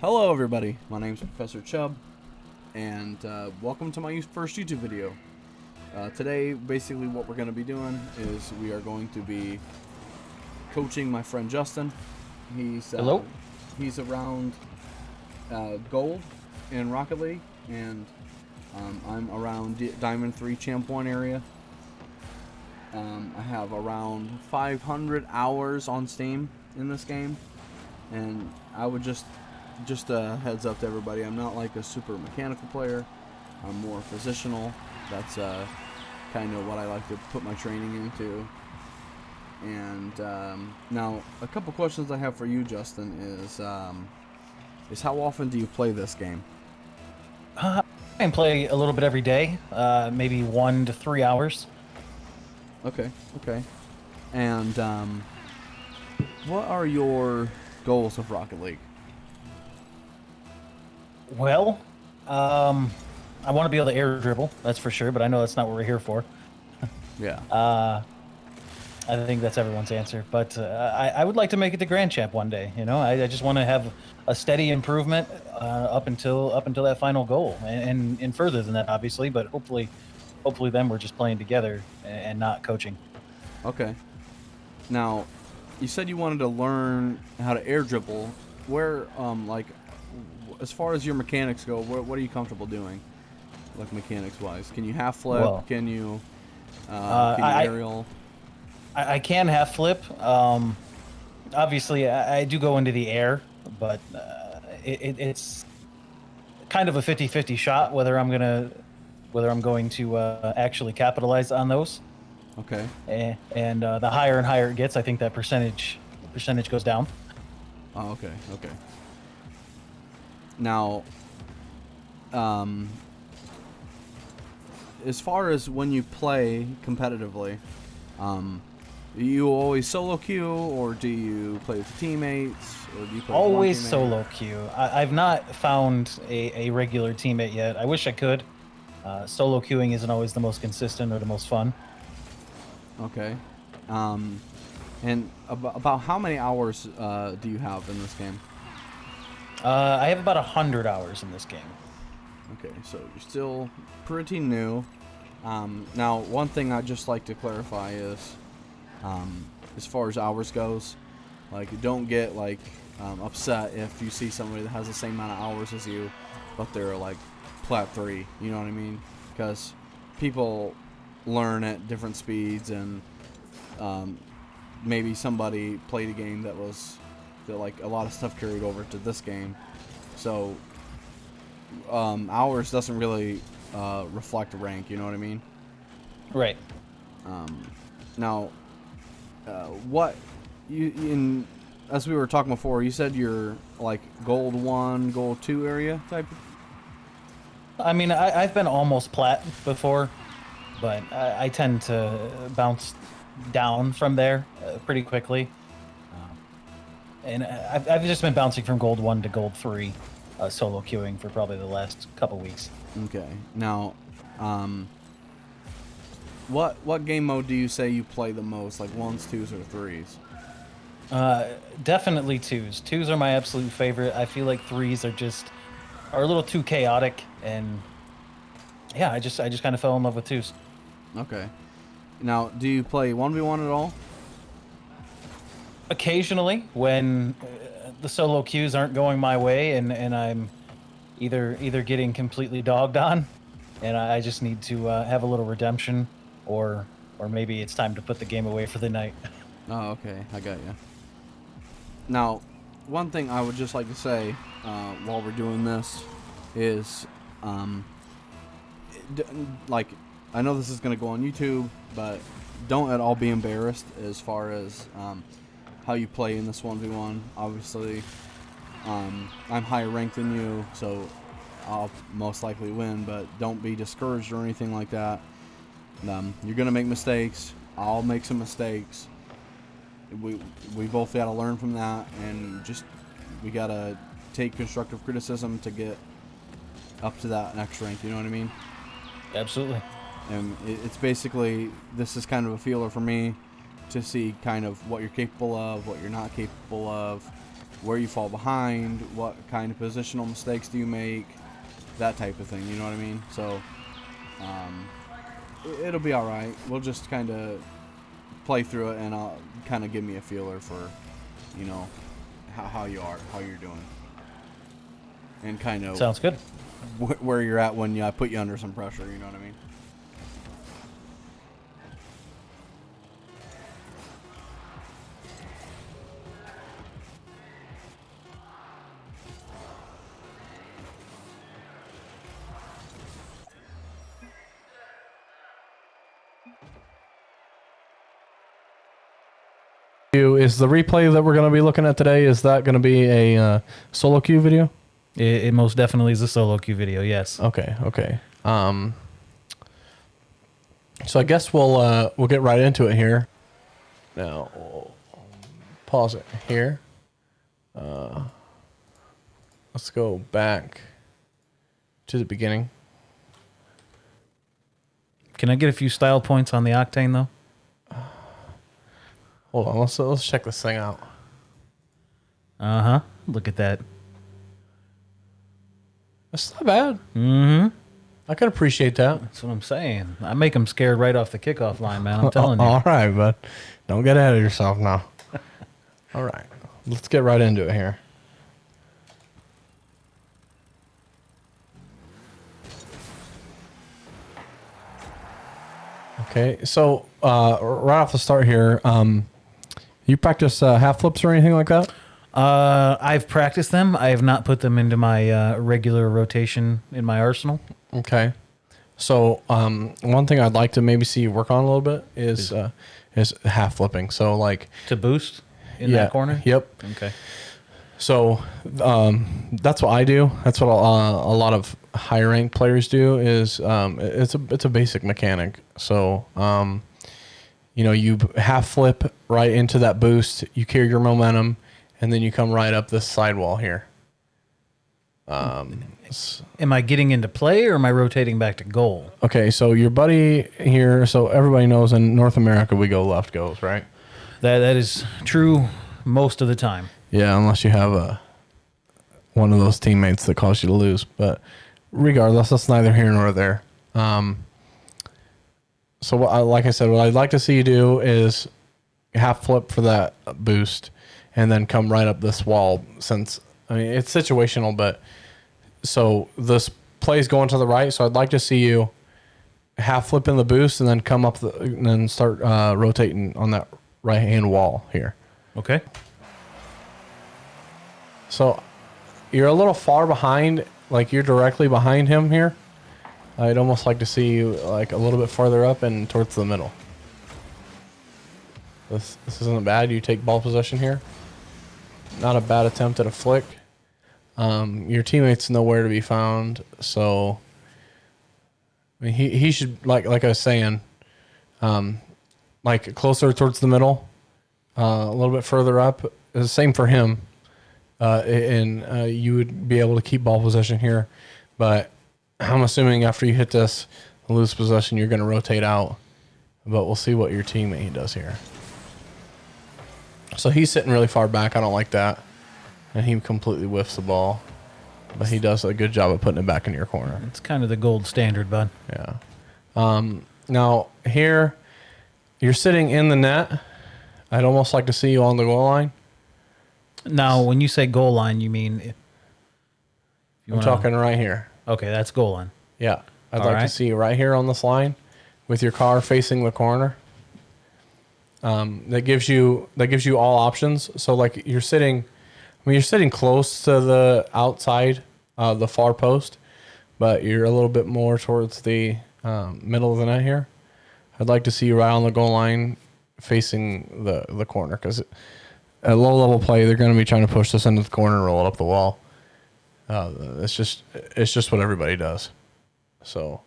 Hello everybody, my name's Professor Chub, and welcome to my first YouTube video. Today, basically what we're going to be doing is we are going to be coaching my friend Justin. He's Hello? He's around Gold in Rocket League, and I'm around Diamond 3 Champ 1 area. I have around 500 hours on Steam in this game, and I would just a heads up to everybody, I'm not like a super mechanical player. I'm more positional. That's kind of what I like to put my training into. And now a couple questions I have for you, Justin, is how often do you play this game? I can play a little bit every day, maybe 1 to 3 hours. Okay. And what are your goals of Rocket League? Well, I want to be able to air dribble, that's for sure, but I know that's not what we're here for. Yeah. I think that's everyone's answer, but I would like to make it to Grand Champ one day. You know, I just want to have a steady improvement up until that final goal, and further than that, obviously. But hopefully then we're just playing together and not coaching. Okay. Now, you said you wanted to learn how to air dribble. Where, like, as far as your mechanics go, what are you comfortable doing, like mechanics-wise? Can you half flip? Well, can you aerial? I can half flip. Obviously, I do go into the air, but it's kind of a 50-50 shot whether I'm going to actually capitalize on those. Okay. And the higher and higher it gets, I think that percentage goes down. Oh, okay. Now, as far as when you play competitively, you always solo queue, or do you play with teammates, or do you play Always with solo queue. I've not found a regular teammate yet. I wish I could. Solo queuing isn't always the most consistent or the most fun. Okay. And about how many hours do you have in this game? I have about 100 hours in this game. Okay, so you're still pretty new. Now, one thing I'd just like to clarify is, as far as hours goes, like, don't get like upset if you see somebody that has the same amount of hours as you, but they're like plat 3. You know what I mean? Because people learn at different speeds, and maybe somebody played a game that like a lot of stuff carried over to this game, so hours doesn't really reflect rank, you know what I mean? Right. Now, what as we were talking before, you said you're like gold 1, gold 2 area type. I mean, I've been almost plat before, but I tend to bounce down from there pretty quickly. And I've just been bouncing from gold 1 to gold 3 solo queuing for probably the last couple weeks. Okay. Now, what game mode do you say you play the most? Like 1s, 2s, or 3s? Definitely 2s. 2s are my absolute favorite. I feel like 3s are a little too chaotic, and yeah, I just kind of fell in love with 2s. Okay. Now, do you play 1v1 at all? Occasionally, when the solo queues aren't going my way, and I'm either getting completely dogged on, and I just need to have a little redemption, or maybe it's time to put the game away for the night. Oh, okay, I got you. Now, one thing I would just like to say while we're doing this is, like, I know this is going to go on YouTube, but don't at all be embarrassed as far as how you play in this 1v1. Obviously, I'm higher ranked than you, so I'll most likely win, but don't be discouraged or anything like that. You're going to make mistakes. I'll make some mistakes. We both got to learn from that, and we got to take constructive criticism to get up to that next rank, you know what I mean? Absolutely. And it's basically, this is kind of a feeler for me to see kind of what you're capable of, what you're not capable of, where you fall behind, what kind of positional mistakes do you make, that type of thing. You know what I mean? So it'll be all right. We'll just kind of play through it, and I'll kind of give me a feeler for, you know, how you're doing, and kind of Sounds good. Where you're at when I put you under some pressure. You know what I mean? Is the replay that we're going to be looking at today, is that going to be a solo queue video? It most definitely is a solo queue video, yes. Okay. So I guess we'll get right into it here. Now, we'll pause it here. Let's go back to the beginning. Can I get a few style points on the Octane, though? Hold on, let's check this thing out. Uh-huh. Look at that. That's not bad. Mm-hmm. I can appreciate that. That's what I'm saying. I make them scared right off the kickoff line, man. I'm telling you. All right, bud. Don't get ahead of yourself now. All right. Let's get right into it here. Okay, so right off the start here, you practice half flips or anything like that? I've practiced them. I have not put them into my regular rotation in my arsenal. Okay. So one thing I'd like to maybe see you work on a little bit is half flipping. So like To boost in that corner? Yep. Okay. So that's what I do. That's what a lot of high ranked players do. Is it's a basic mechanic. So you know, you half flip right into that boost. You carry your momentum, and then you come right up this sidewall here. Am I getting into play, or am I rotating back to goal? Okay, so your buddy here. So everybody knows in North America we go left goes, right? That is true most of the time. Yeah, unless you have one of those teammates that cause you to lose. But regardless, that's neither here nor there. So like I said, what I'd like to see you do is half flip for that boost and then come right up this wall. Since, I mean, it's situational, but so this play's going to the right. So I'd like to see you half flip in the boost and then come up and then start rotating on that right hand wall here. Okay. So you're a little far behind, like you're directly behind him here. I'd almost like to see you like a little bit farther up and towards the middle. This isn't bad. You take ball possession here. Not a bad attempt at a flick. Your teammate's nowhere to be found, so I mean he should like I was saying, like closer towards the middle, a little bit further up. It's the same for him. And you would be able to keep ball possession here, but I'm assuming after you hit this loose possession, you're going to rotate out. But we'll see what your teammate does here. So he's sitting really far back. I don't like that, and he completely whiffs the ball. But he does a good job of putting it back in your corner. It's kind of the gold standard, bud. Yeah. Now here, you're sitting in the net. I'd almost like to see you on the goal line. Now, when you say goal line, you mean... I'm talking right here. Okay, that's goal line. Yeah. I'd like to see you right here on this line with your car facing the corner. That gives you all options. So like you're sitting close to the outside, the far post, but you're a little bit more towards the middle of the net here. I'd like to see you right on the goal line facing the corner, because at low level play, they're going to be trying to push this into the corner and roll it up the wall. It's just what everybody does. So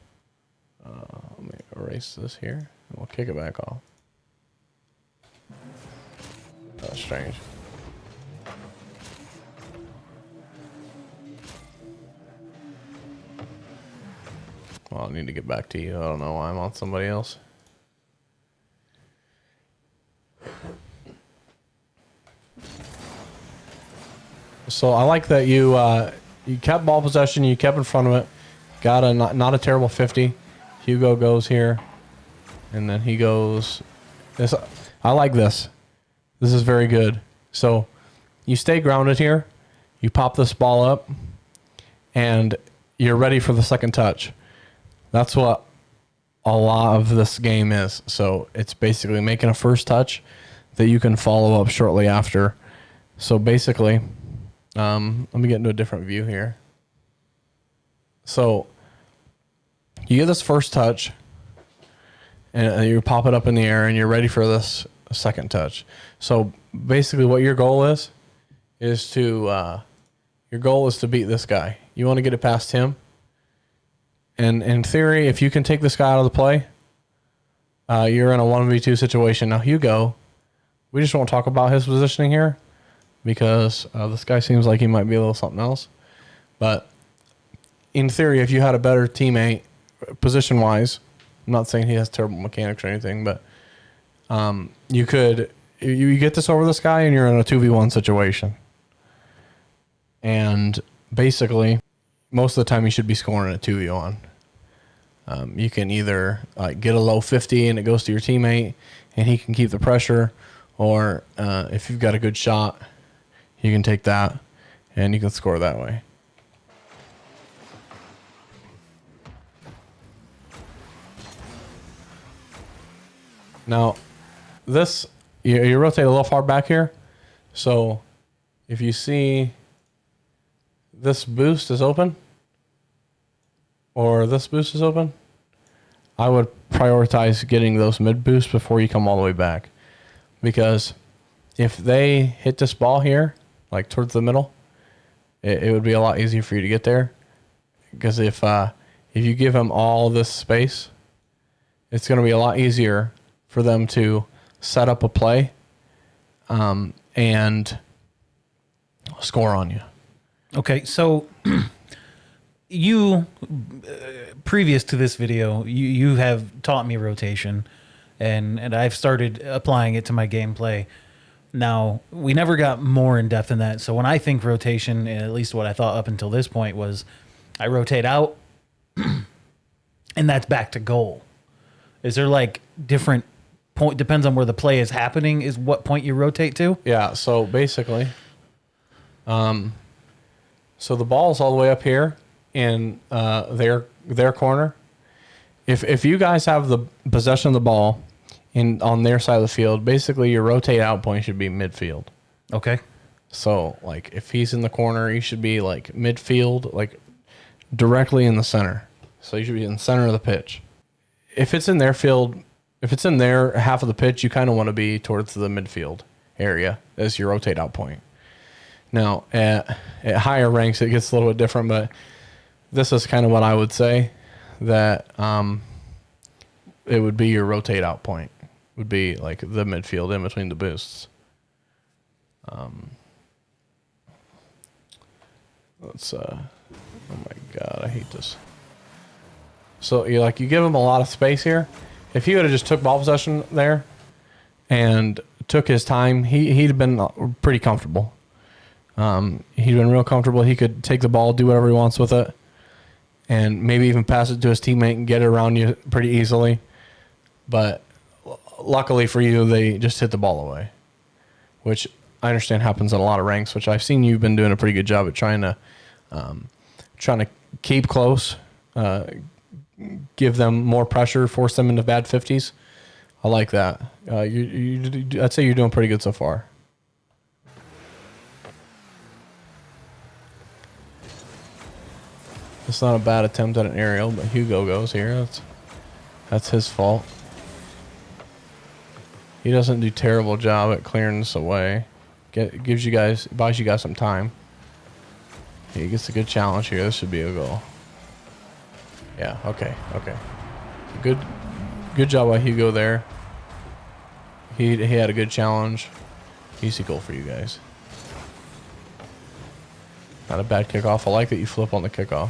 let me erase this here and we'll kick it back off. That's strange. Well, I need to get back to you. I don't know why I'm on somebody else. So I like that you you kept ball possession, you kept in front of it, got a not a terrible 50. Hugo goes here, and then he goes. This I like this. This is very good. So you stay grounded here, you pop this ball up, and you're ready for the second touch. That's what a lot of this game is. So it's basically making a first touch that you can follow up shortly after. So basically, let me get into a different view here. So you get this first touch, and you pop it up in the air, and you're ready for this second touch. So basically, what your goal is to beat this guy. You want to get it past him. And in theory, if you can take this guy out of the play, you're in a 1v2 situation. Now, Hugo, we just won't talk about his positioning here because this guy seems like he might be a little something else. But in theory, if you had a better teammate position-wise, I'm not saying he has terrible mechanics or anything, but you get this over this guy and you're in a 2v1 situation. And basically, most of the time you should be scoring a 2v1. You can either get a low 50 and it goes to your teammate and he can keep the pressure, or if you've got a good shot, you can take that and you can score that way. Now, this, you rotate a little far back here. So if you see this boost is open, or this boost is open, I would prioritize getting those mid boosts before you come all the way back. Because if they hit this ball here, like towards the middle, it would be a lot easier for you to get there. Because if you give them all this space, it's going to be a lot easier for them to set up a play and score on you. Okay, so you, previous to this video, you have taught me rotation, and I've started applying it to my gameplay. Now, we never got more in depth than that, so when I think rotation, and at least what I thought up until this point was, I rotate out, and that's back to goal. Is there like different point, depends on where the play is happening, is what point you rotate to? Yeah, so basically, so the ball is all the way up here in their corner. If you guys have the possession of the ball on their side of the field, basically your rotate out point should be midfield. Okay. So like if he's in the corner, he should be like midfield, like directly in the center. So you should be in the center of the pitch. If it's in their field, if it's in their half of the pitch, you kind of want to be towards the midfield area as your rotate out point. Now, at higher ranks, it gets a little bit different, but this is kind of what I would say, that it would be your rotate out point, would be like the midfield in between the boosts. Let's, oh my God, I hate this. So you give him a lot of space here. If he would have just took ball possession there and took his time, he'd have been pretty comfortable. He'd been real comfortable. He could take the ball, do whatever he wants with it, and maybe even pass it to his teammate and get it around you pretty easily. But luckily for you, they just hit the ball away, which I understand happens in a lot of ranks, which I've seen you've been doing a pretty good job at trying to keep close, give them more pressure, force them into bad 50s. I like that. I'd say you're doing pretty good so far. It's not a bad attempt at an aerial, but Hugo goes here. That's his fault. He doesn't do a terrible job at clearing this away. Buys you guys some time. He gets a good challenge here. This should be a goal. Yeah, okay. Good job by Hugo there. He had a good challenge. Easy goal for you guys. Not a bad kickoff. I like that you flip on the kickoff.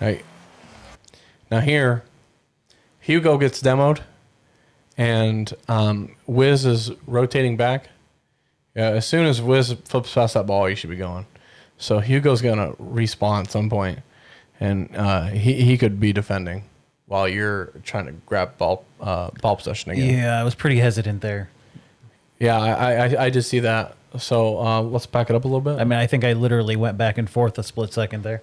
Right. Now here, Hugo gets demoed, and Wiz is rotating back, Yeah, as soon as Wiz flips past that ball, you should be going. So Hugo's gonna respawn at some point, and he could be defending while you're trying to grab ball possession again. Yeah, I was pretty hesitant there. Yeah, I just see that. So let's back it up a little bit. I mean, I think I literally went back and forth a split second there.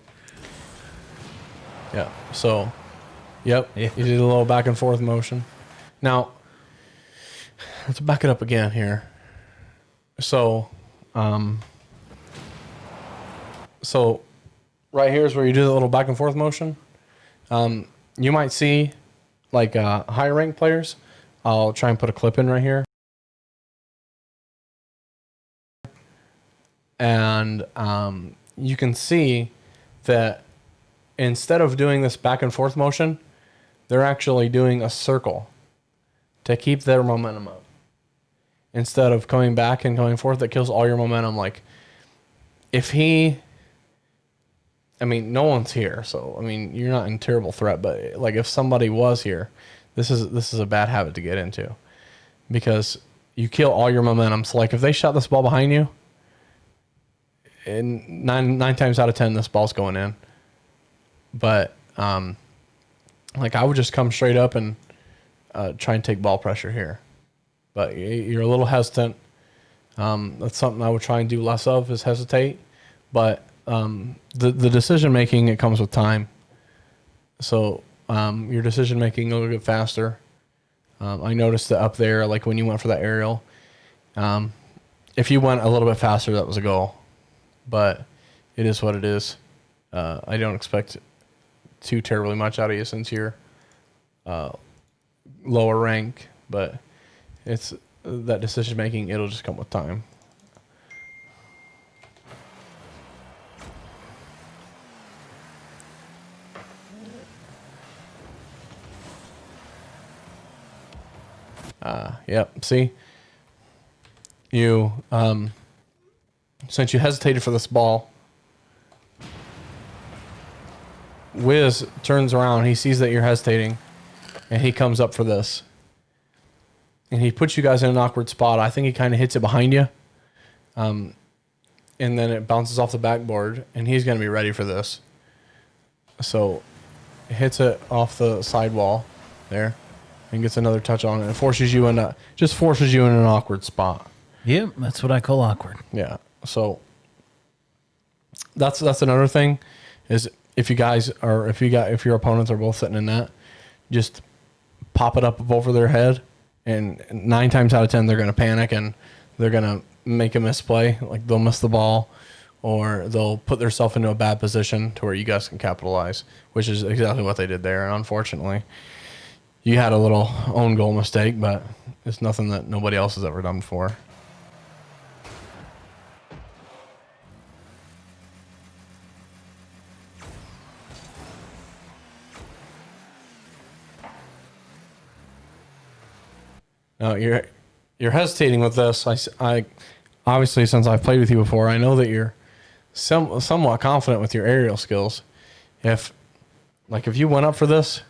Yeah. So, yep. Yeah. You did a little back and forth motion. Now, let's back it up again here. So, right here is where you do the little back and forth motion. You might see like higher rank players. I'll try and put a clip in right here. And you can see that instead of doing this back and forth motion, they're actually doing a circle to keep their momentum up. Instead of coming back and going forth, that kills all your momentum. Like, if he... I mean, no one's here, so, I mean, you're not in terrible threat, but, like, if somebody was here, this is a bad habit to get into. Because you kill all your momentum. So, like, if they shot this ball behind you, and nine times out of 10, this ball's going in. But, like, I would just come straight up and try and take ball pressure here. But you're a little hesitant. That's something I would try and do less of, is hesitate. But the decision making, it comes with time. So your decision making a little bit faster. I noticed that up there, like when you went for that aerial, if you went a little bit faster, that was a goal. But it is what it is. I don't expect too terribly much out of you since you're lower rank, but it's that decision making, it'll just come with time. Yep. See, you since you hesitated for this ball, Wiz turns around. He sees that you're hesitating, and he comes up for this. And he puts you guys in an awkward spot. I think he kind of hits it behind you, and then it bounces off the backboard, and he's going to be ready for this. So, it hits it off the sidewall there, and gets another touch on it. It forces you in just forces you in an awkward spot. Yep, that's what I call awkward. Yeah. So that's another thing, is if your opponents are both sitting in that, just pop it up over their head, and 9 times out of 10 they're gonna panic and they're gonna make a misplay, like they'll miss the ball, or they'll put themselves into a bad position to where you guys can capitalize, which is exactly what they did there. And unfortunately, you had a little own goal mistake, but it's nothing that nobody else has ever done before. Now you're hesitating with this. I obviously, since I've played with you before, I know that you're somewhat confident with your aerial skills. If you went up for this,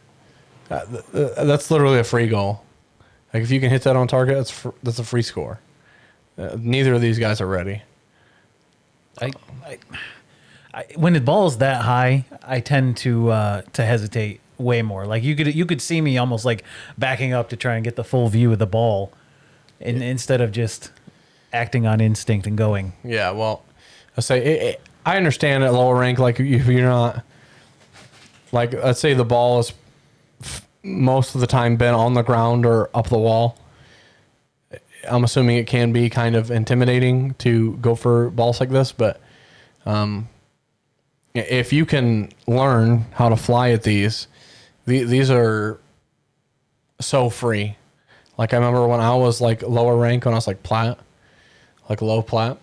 that's literally a free goal. Like, if you can hit that on target, that's a free score. Neither of these guys are ready. When the ball is that high, I tend to hesitate way more. Like, you could see me almost like backing up to try and get the full view of the ball, instead of just acting on instinct and going. Yeah, well, I understand at lower rank, like, if you're not, like, let's say the ball is most of the time been on the ground or up the wall. I'm assuming it can be kind of intimidating to go for balls like this, but if you can learn how to fly at these are so free. Like, I remember when I was like lower rank, when I was like plat, like low plat,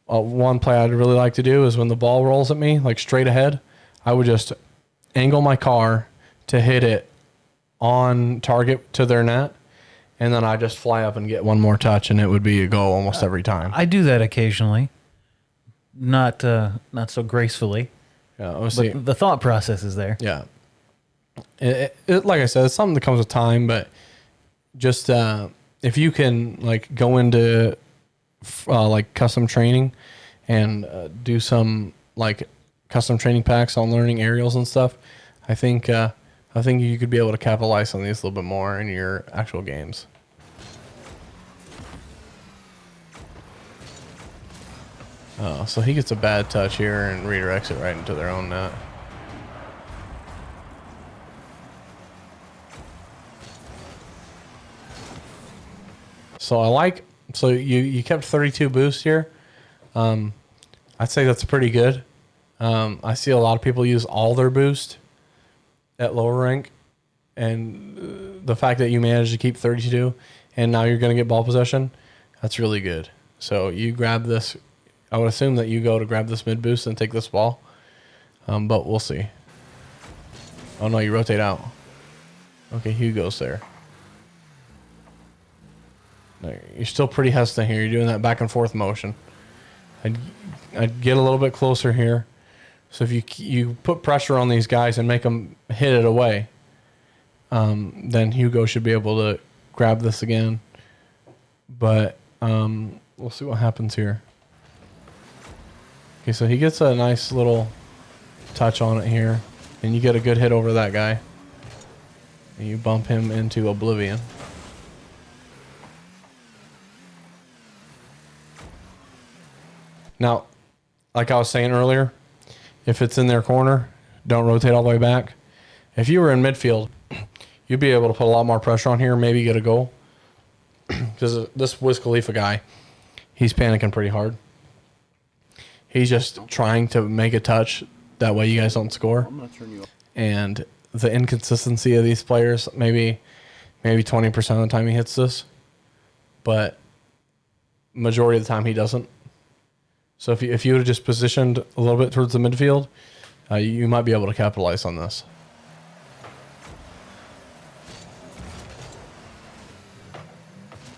one play I'd really like to do is when the ball rolls at me, like straight ahead, I would just angle my car to hit it on target to their net, and then I just fly up and get one more touch, and it would be a goal almost every time. I do that occasionally, not so gracefully. Yeah, but the thought process is there. Yeah, it, like I said, it's something that comes with time, but just if you can, like, go into like custom training and do some like custom training packs on learning aerials and stuff, I think you could be able to capitalize on these a little bit more in your actual games. Oh, so he gets a bad touch here and redirects it right into their own net. So you kept 32 boost here. I'd say that's pretty good. I see a lot of people use all their boost at lower rank, and the fact that you managed to keep 32 and now you're going to get ball possession, that's really good. So you grab this. I would assume that you go to grab this mid boost and take this ball, but we'll see. Oh no, you rotate out. Okay, Hugo's there. No, you're still pretty hesitant here. You're doing that back and forth motion. I'd get a little bit closer here. So if you put pressure on these guys and make them hit it away, then Hugo should be able to grab this again. But we'll see what happens here. Okay, so he gets a nice little touch on it here, and you get a good hit over that guy. And you bump him into oblivion. Now, like I was saying earlier, if it's in their corner, don't rotate all the way back. If you were in midfield, you'd be able to put a lot more pressure on here, maybe get a goal. Because this Wiz Khalifa guy, he's panicking pretty hard. He's just trying to make a touch. That way you guys don't score. I'm going to turn you up. And the inconsistency of these players, maybe 20% of the time he hits this. But majority of the time he doesn't. So if you would have just positioned a little bit towards the midfield, you might be able to capitalize on this.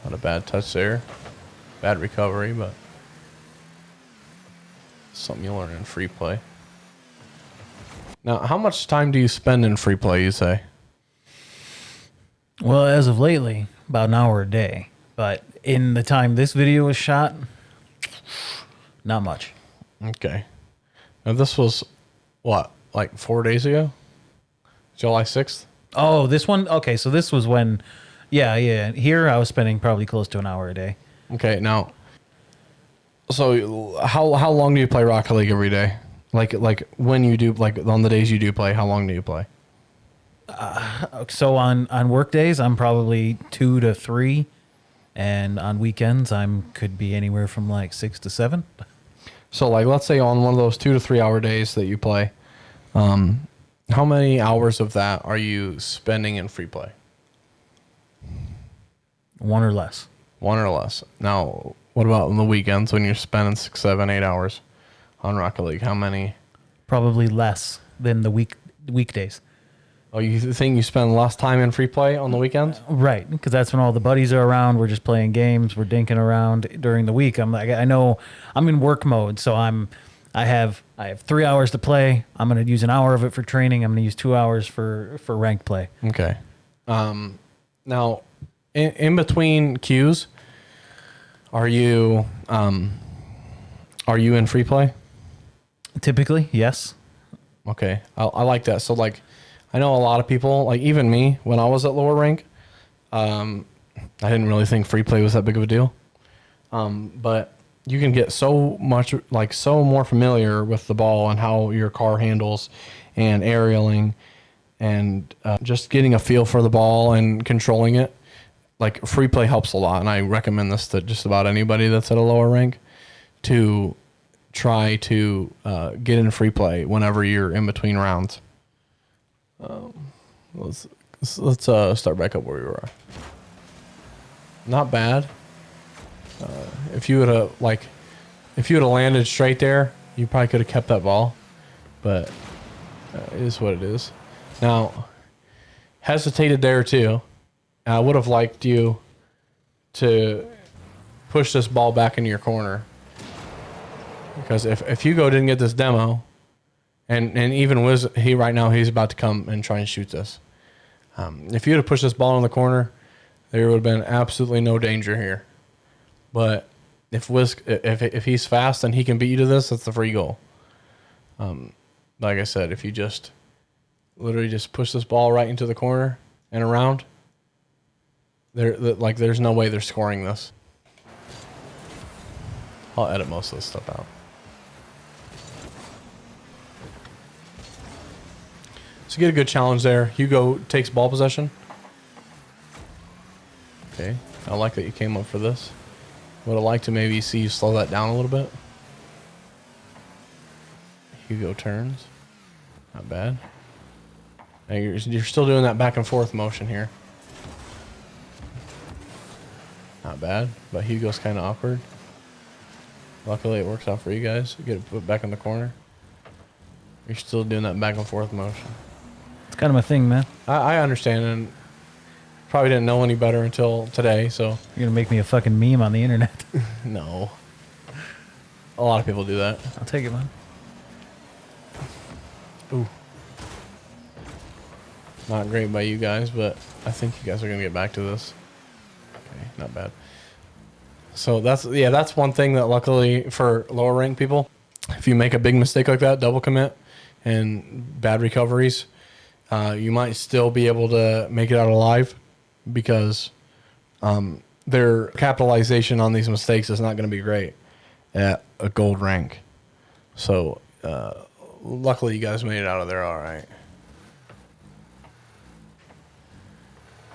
Not a bad touch there. Bad recovery, but something you learn in free play. Now, how much time do you spend in free play, you say? Well, as of lately, about an hour a day. But in the time this video was shot, not much. Okay. Now, this was, what, like 4 days ago? July 6th? Oh, this one? Okay, so this was when... Yeah. Here, I was spending probably close to an hour a day. Okay, now... So, how long do you play Rocket League every day? Like when you do, like on the days you do play, how long do you play? So on work days, I'm probably 2 to 3, and on weekends, could be anywhere from like 6 to 7. So, like, let's say on one of those 2 to 3 hour days that you play, how many hours of that are you spending in free play? 1 or less. 1 or less. Now, what about on the weekends when you're spending 6, 7, 8 hours on Rocket League? How many? Probably less than the weekdays. Oh, you think you spend less time in free play on the weekends? Right, because that's when all the buddies are around. We're just playing games. We're dinking around during the week. I'm like, I know I'm in work mode, so I have 3 hours to play. I'm going to use an hour of it for training. I'm going to use 2 hours for ranked play. Okay. Now, in between queues, are you in free play? Typically, yes. Okay, I like that. So, like, I know a lot of people, like even me, when I was at lower rank, I didn't really think free play was that big of a deal. But you can get so more familiar with the ball and how your car handles and aerialing and just getting a feel for the ball and controlling it. Like, free play helps a lot, and I recommend this to just about anybody that's at a lower rank to try to get in free play whenever you're in between rounds. Let's start back up where we were. Not bad. If you would have landed straight there, you probably could have kept that ball, but it is what it is. Now, hesitated there too. I would have liked you to push this ball back into your corner, because if Hugo didn't get this demo, and even Wiz, right now he's about to come and try and shoot this. If you would have pushed this ball in the corner, there would have been absolutely no danger here. But if he's fast and he can beat you to this, that's the free goal. Like I said, if you just literally just push this ball right into the corner and around, there's no way they're scoring this. I'll edit most of this stuff out. So get a good challenge there. Hugo takes ball possession. Okay, I like that you came up for this. Would have liked to maybe see you slow that down a little bit. Hugo turns. Not bad. Now you're still doing that back and forth motion here. Not bad, but Hugo's kind of awkward. Luckily, it works out for you guys. You get it put back in the corner. You're still doing that back and forth motion. It's kind of my thing, man. I understand, and probably didn't know any better until today, so... You're gonna make me a fucking meme on the internet. No. A lot of people do that. I'll take it, man. Ooh. Not great by you guys, but I think you guys are gonna get back to this. Okay, not bad. So that's one thing that luckily for lower rank people, if you make a big mistake like that, double commit and bad recoveries, you might still be able to make it out alive because their capitalization on these mistakes is not going to be great at a gold rank. So luckily you guys made it out of there all right.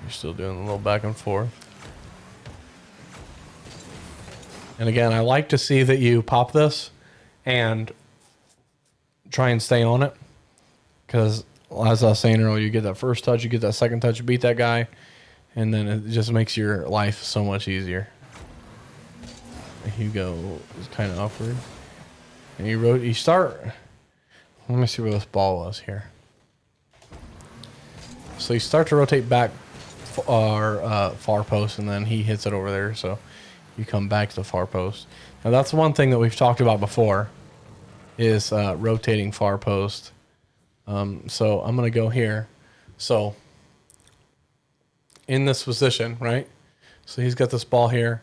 You're still doing a little back and forth. And again, I like to see that you pop this and try and stay on it. Because as I was saying earlier, you get that first touch, you get that second touch, you beat that guy, and then it just makes your life so much easier. Hugo is kind of awkward. And you start... Let me see where this ball was here. So you start to rotate back far post, and then he hits it over there, so... You come back to the far post. Now that's one thing that we've talked about before is rotating far post. So I'm going to go here. So in this position, right? So he's got this ball here.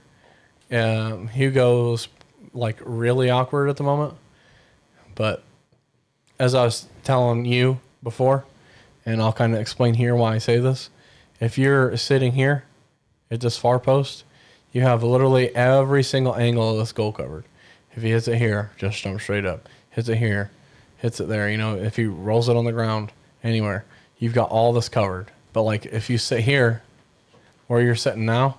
Hugo's like really awkward at the moment. But as I was telling you before, and I'll kind of explain here why I say this. If you're sitting here at this far post, you have literally every single angle of this goal covered. If he hits it here, just jump straight up. Hits it here, hits it there. You know, if he rolls it on the ground, anywhere, you've got all this covered. But like if you sit here, where you're sitting now,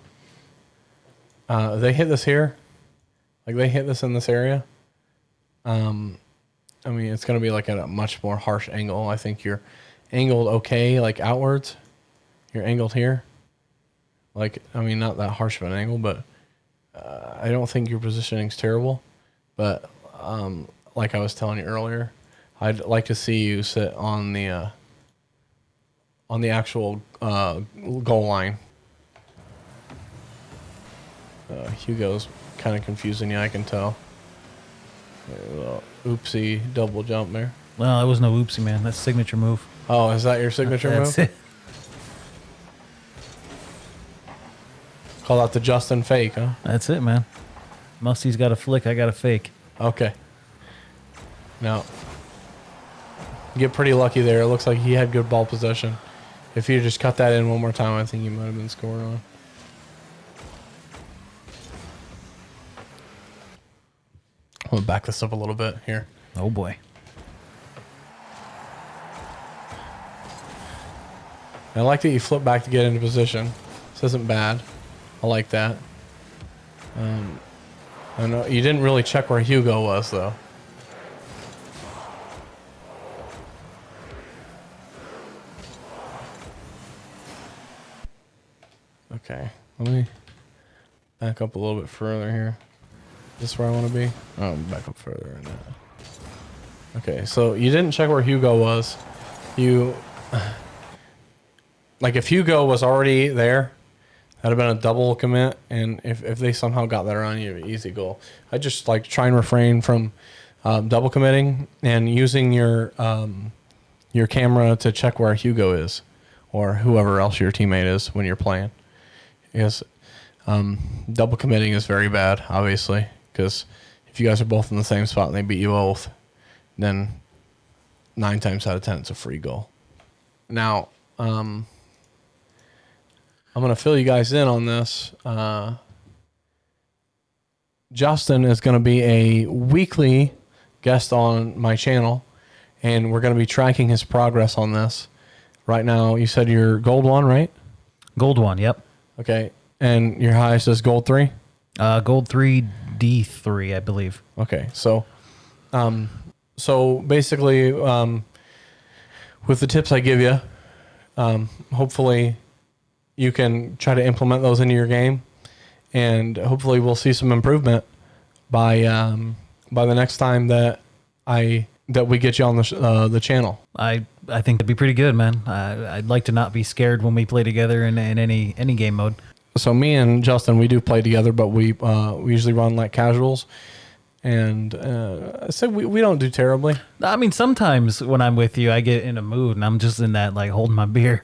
they hit this here, like they hit this in this area. I mean, it's going to be like at a much more harsh angle. I think you're angled okay, like outwards. You're angled here. Like, I mean, not that harsh of an angle, but I don't think your positioning's terrible. But like I was telling you earlier, I'd like to see you sit on the actual goal line. Hugo's kind of confusing you, I can tell. A little oopsie double jump there. Well, it was no oopsie, man. That's signature move. Oh, is that your signature move? That's it. Call that the Justin fake, huh? That's it, man. Musty's got a flick, I got a fake. Okay. Now, get pretty lucky there. It looks like he had good ball possession. If you just cut that in one more time, I think you might have been scored on. I'm going to back this up a little bit here. Oh, boy. I like that you flip back to get into position. This isn't bad. I like that. I know you didn't really check where Hugo was, though. Okay, let me back up a little bit further here. Is this where I want to be? Oh, back up further than that. Okay, so you didn't check where Hugo was. You... Like, if Hugo was already there, that'd have been a double commit, and if they somehow got that around you, easy goal. I just like try and refrain from double committing and using your camera to check where Hugo is or whoever else your teammate is when you're playing. Because Double committing is very bad, obviously, because if you guys are both in the same spot and they beat you both, then 9 times out of 10 it's a free goal. Now, I'm going to fill you guys in on this. Justin is going to be a weekly guest on my channel, and we're going to be tracking his progress on this. Right now, you said you're gold 1, right? Gold 1, yep. Okay. And your highest is gold 3? Gold 3, D3, I believe. Okay. So basically, with the tips I give you, hopefully you can try to implement those into your game, and hopefully we'll see some improvement by the next time that we get you on the channel. I think that'd be pretty good, man. I'd like to not be scared when we play together in any game mode. So me and Justin, we do play together, but we usually run like casuals, and so we don't do terribly. I mean, sometimes when I'm with you, I get in a mood, and I'm just in that, like, holding my beer.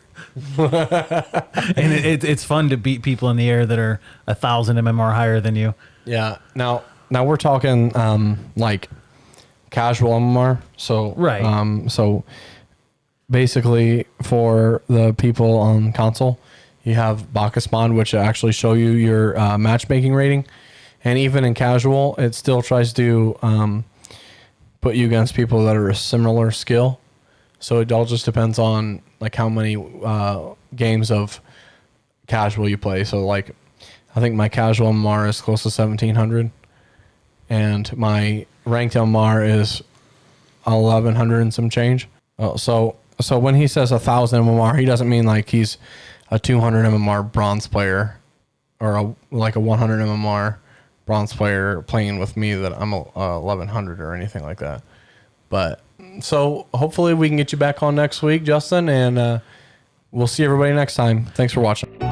And it's fun to beat people in the air that are 1,000 MMR higher than you. Yeah. Now we're talking like casual MMR. So right. So basically, for the people on console, you have Bacchus mod, which actually show you your matchmaking rating, and even in casual, it still tries to put you against people that are a similar skill. So it all just depends on like how many games of casual you play. So like, I think my casual MMR is close to 1,700, and my ranked MMR is 1,100 and some change. So when he says 1,000 MMR, he doesn't mean like he's a 200 MMR bronze player or like a 100 MMR bronze player playing with me that I'm 1,100 or anything like that. But so hopefully we can get you back on next week, Justin, and we'll see everybody next time. Thanks for watching.